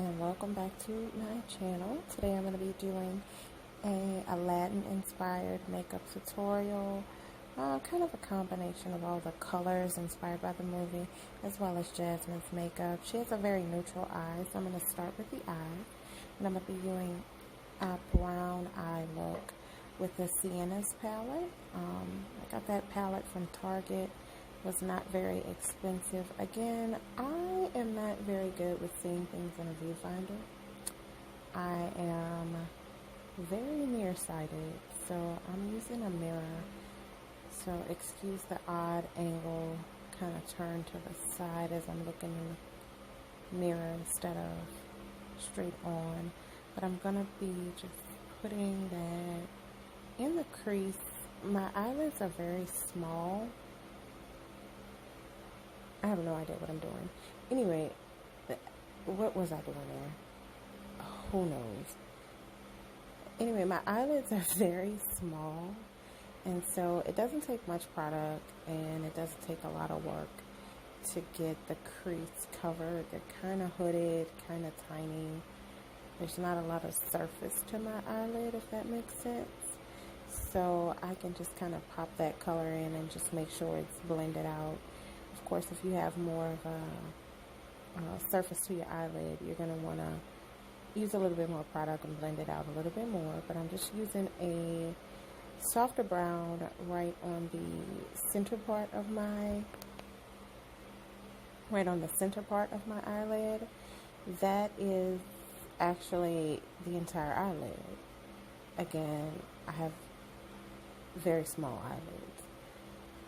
and welcome back to my channel. Today I'm going to be doing a Aladdin inspired makeup tutorial, kind of a combination of all the colors inspired by the movie as well as Jasmine's makeup. She has a very neutral eye, so I'm going to start with the eye, and I'm going to be doing a brown eye look with the Sienna's palette. I got that palette from Target. Was not very expensive. Again, I am not very good with seeing things in a viewfinder. I am very nearsighted, so I'm using a mirror. So excuse the odd angle, kind of turn to the side as I'm looking in the mirror instead of straight on. But I'm gonna be just putting that in the crease. My eyelids are very small. I have no idea what I'm doing. Anyway, what was I doing there? Who knows? Anyway, my eyelids are very small, and so it doesn't take much product, and it doesn't take a lot of work to get the crease covered. They're kind of hooded, kind of tiny. There's not a lot of surface to my eyelid, if that makes sense. So I can just kind of pop that color in and just make sure it's blended out. Of course, if you have more of a surface to your eyelid, you're going to want to use a little bit more product and blend it out a little bit more. But I'm just using a softer brown right on the center part of my eyelid. That is actually the entire eyelid. Again, I have very small eyelids.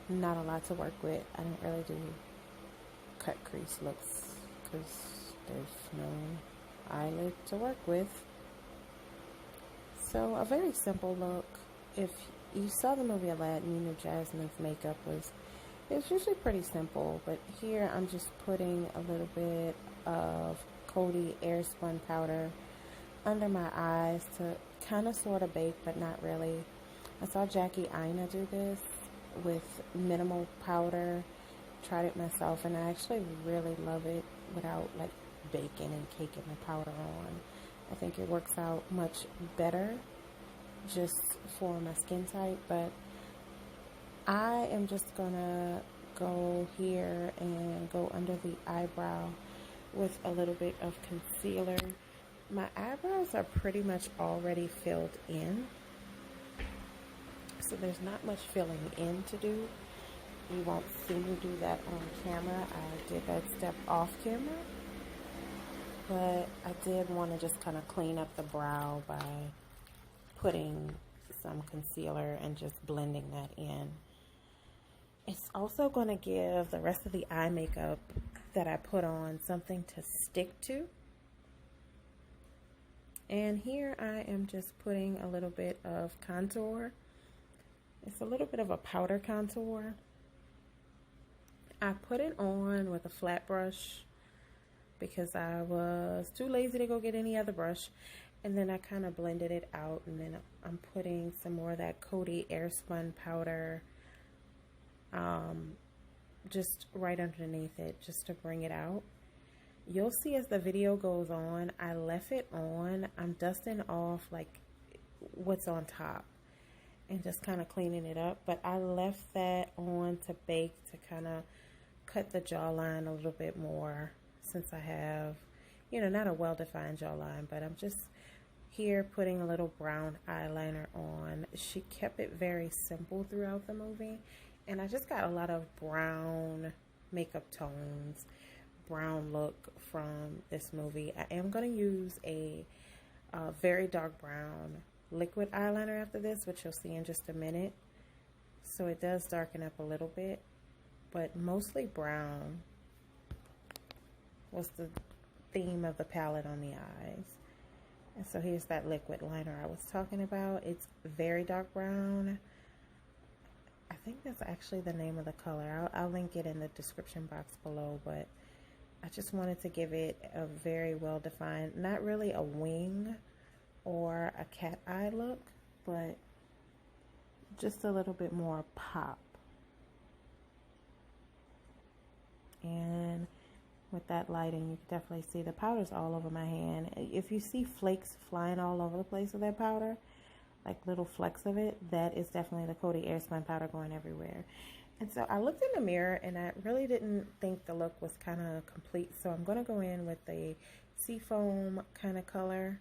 Not a lot to work with. I don't really do cut crease looks because there's no eyelid to work with. So a very simple look. If you saw the movie Aladdin, you know Jasmine's makeup it's usually pretty simple, but here I'm just putting a little bit of Coty Airspun powder under my eyes to kind of sort of bake, but not really. I saw Jackie Aina do this with minimal powder. Tried it myself, and I actually really love it without like baking and caking the powder on. I think it works out much better just for my skin type. But I am just gonna go here and go under the eyebrow with a little bit of concealer. My eyebrows are pretty much already filled in, so there's not much filling in to do. You won't see me do that on camera. I did that step off camera, but I did want to just kind of clean up the brow by putting some concealer and just blending that in. It's also going to give the rest of the eye makeup that I put on something to stick to. And here I am just putting a little bit of contour. It's a little bit of a powder contour. I put it on with a flat brush because I was too lazy to go get any other brush. And then I kind of blended it out, and then I'm putting some more of that Coty Airspun powder just right underneath it, just to bring it out. You'll see as the video goes on, I left it on. I'm dusting off like what's on top and just kind of cleaning it up, but I left that on to bake, to kind of cut the jawline a little bit more, since I have, you know, not a well-defined jawline. But I'm just here putting a little brown eyeliner on. She kept it very simple throughout the movie, and I just got a lot of brown makeup tones, brown look from this movie. I am going to use a very dark brown liquid eyeliner after this, which you'll see in just a minute. So it does darken up a little bit, but mostly brown was the theme of the palette on the eyes. And so here's that liquid liner I was talking about. It's very dark brown. I think that's actually the name of the color. I'll link it in the description box below, but I just wanted to give it a very well defined, not really a wing or a cat eye look, but just a little bit more pop. And with that lighting, you can definitely see the powder's all over my hand. If you see flakes flying all over the place of that powder, like little flecks of it, that is definitely the Coty Airspun powder going everywhere. And so I looked in the mirror and I really didn't think the look was kind of complete. So I'm going to go in with a seafoam kind of color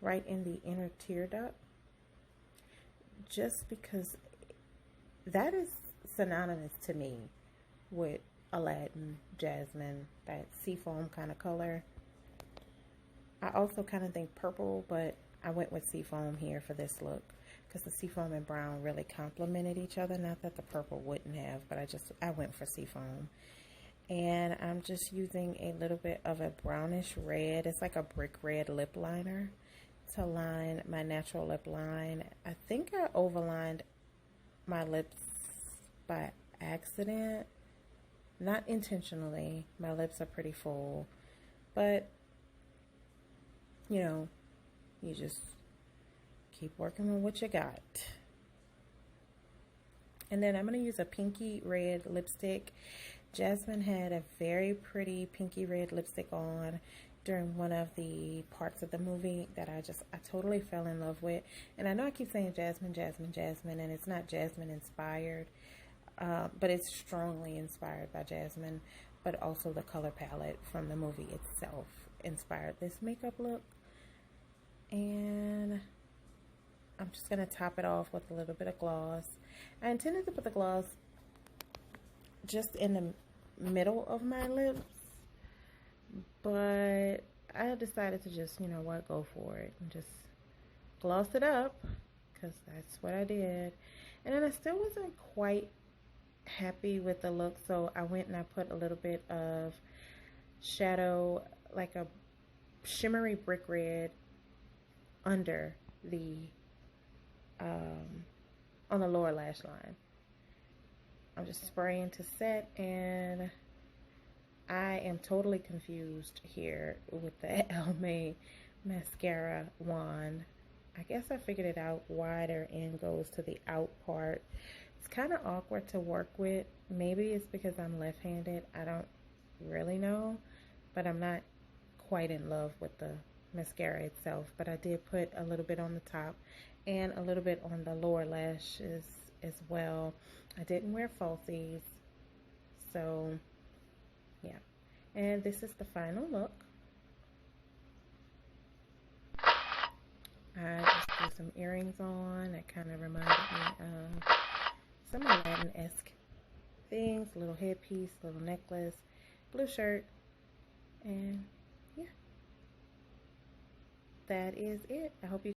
right in the inner tear duct, just because that is synonymous to me with Aladdin, Jasmine, that seafoam kind of color. I also kind of think purple, but I went with seafoam here for this look because the seafoam and brown really complemented each other. Not that the purple wouldn't have, but I went for seafoam. And I'm just using a little bit of a brownish red. It's like a brick red lip liner to line my natural lip line. I think I overlined my lips by accident, not intentionally. My lips are pretty full, but you know, you just keep working with what you got. And then I'm going to use a pinky red lipstick. Jasmine had a very pretty pinky red lipstick on during one of the parts of the movie that I totally fell in love with. And I know I keep saying Jasmine, Jasmine, Jasmine, and it's not Jasmine inspired, but it's strongly inspired by Jasmine, but also the color palette from the movie itself inspired this makeup look. And I'm just going to top it off with a little bit of gloss. I intended to put the gloss just in the middle of my lips, but I decided to just, you know what, go for it and just gloss it up because that's what I did. And then I still wasn't quite happy with the look, so I went and I put a little bit of shadow, like a shimmery brick red, under the on the lower lash line. I'm just spraying to set, and I am totally confused here with the Almay mascara wand. I guess I figured it out why their end goes to the out part. It's kind of awkward to work with. Maybe it's because I'm left-handed. I don't really know, but I'm not quite in love with the mascara itself. But I did put a little bit on the top and a little bit on the lower lashes as well. I didn't wear falsies, so yeah. And this is the final look. I just threw some earrings on that kind of reminded me of some Aladdin-esque things. A little headpiece, little necklace, blue shirt, and yeah, that is it. I hope you